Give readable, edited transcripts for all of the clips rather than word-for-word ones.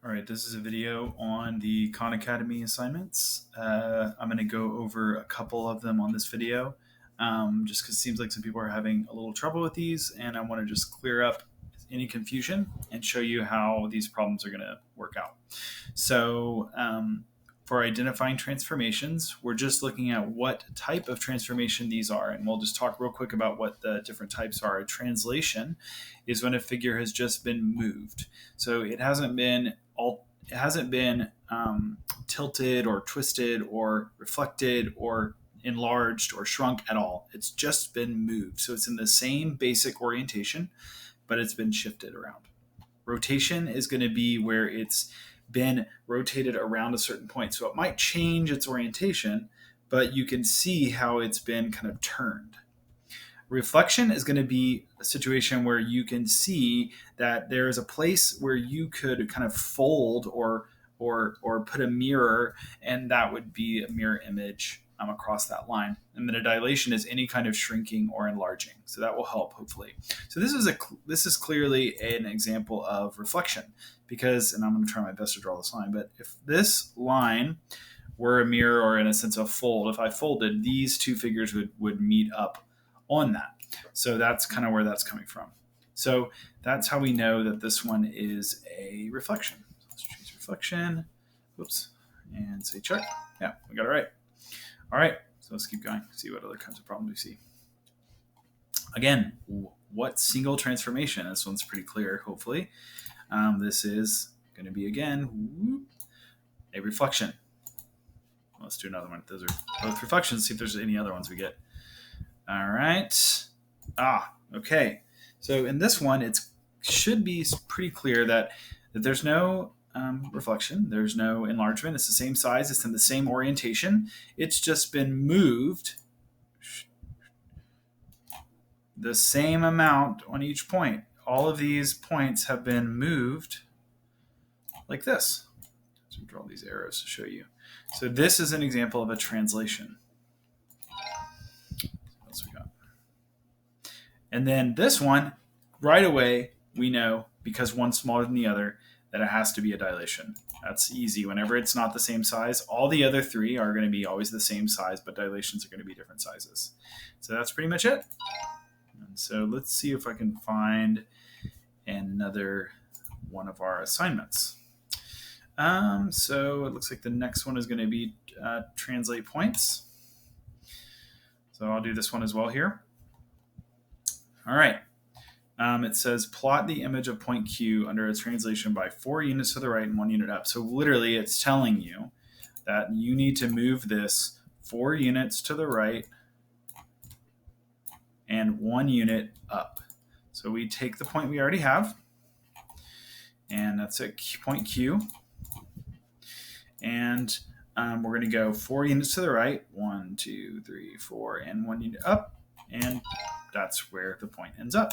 All right, this is a video on the Khan Academy assignments. I'm going to go over a couple of them on this video, just because it seems like some people are having a little trouble with these, and I want to just clear up any confusion and show you how these problems are going to work out. So for identifying transformations, we're just looking at what type of transformation these are, and we'll just talk real quick about what the different types are. A translation is when a figure has just been moved. So it hasn't been tilted or twisted or reflected or enlarged or shrunk at all. It's just been moved. So it's in the same basic orientation, but it's been shifted around. Rotation is going to be where it's been rotated around a certain point. So it might change its orientation, but you can see how it's been kind of turned. Reflection is going to be a situation where you can see that there is a place where you could kind of fold or put a mirror, and that would be a mirror image across that line. And then a dilation is any kind of shrinking or enlarging. So that will help, hopefully. So this is clearly an example of reflection, because, and I'm going to try my best to draw this line, but if this line were a mirror, or in a sense a fold, if I folded, these two figures would meet up on that. So that's kind of where that's coming from. So that's how we know that this one is a reflection. So let's choose reflection. Oops. And say check. Yeah, we got it right. All right. So let's keep going. See what other kinds of problems we see. Again, what single transformation? This one's pretty clear, hopefully. This is going to be, again, a reflection. Let's do another one. Those are both reflections. See if there's any other ones we get. All right. Okay. So in this one, it should be pretty clear that there's no reflection. There's no enlargement. It's the same size. It's in the same orientation. It's just been moved the same amount on each point. All of these points have been moved like this. So draw these arrows to show you. So this is an example of a translation. What else we got? And then this one, right away, we know, because one's smaller than the other, that it has to be a dilation. That's easy. Whenever it's not the same size, all the other three are going to be always the same size, but dilations are going to be different sizes. So that's pretty much it. And so let's see if I can find another one of our assignments. So it looks like the next one is going to be translate points. So I'll do this one as well here. All right. It says plot the image of point Q under a translation by 4 units to the right and 1 unit up. So literally it's telling you that you need to move this 4 units to the right and 1 unit up. So we take the point we already have, and that's at point Q. And we're going to go 4 units to the right, 1, 2, 3, 4, and 1 unit up. And that's where the point ends up.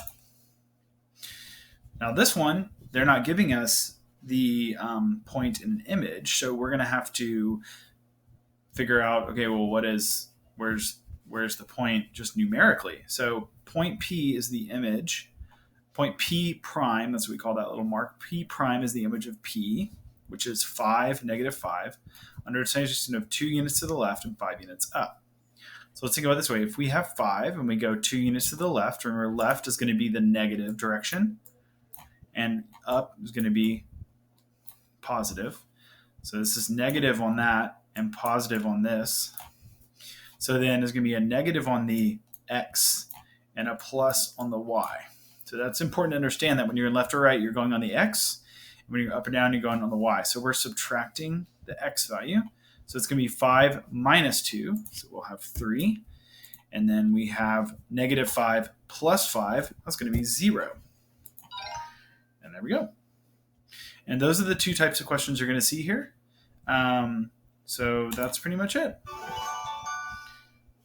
Now this one, they're not giving us the point in an image, so we're going to have to figure out, okay, well, where's the point just numerically? So point P is the image. Point P prime, that's what we call that little mark. P prime is the image of P, which is 5, negative 5, under a translation of 2 units to the left and 5 units up. So let's think about it this way. If we have 5 and we go 2 units to the left, remember left is going to be the negative direction, and up is going to be positive. So this is negative on that and positive on this. So then there's going to be a negative on the X and a plus on the Y. So that's important to understand, that when you're in left or right, you're going on the X. And when you're up or down, you're going on the Y. So we're subtracting the X value. So it's going to be 5 minus 2. So we'll have 3. And then we have negative 5 plus 5. That's going to be 0. And there we go. And those are the two types of questions you're going to see here. So that's pretty much it.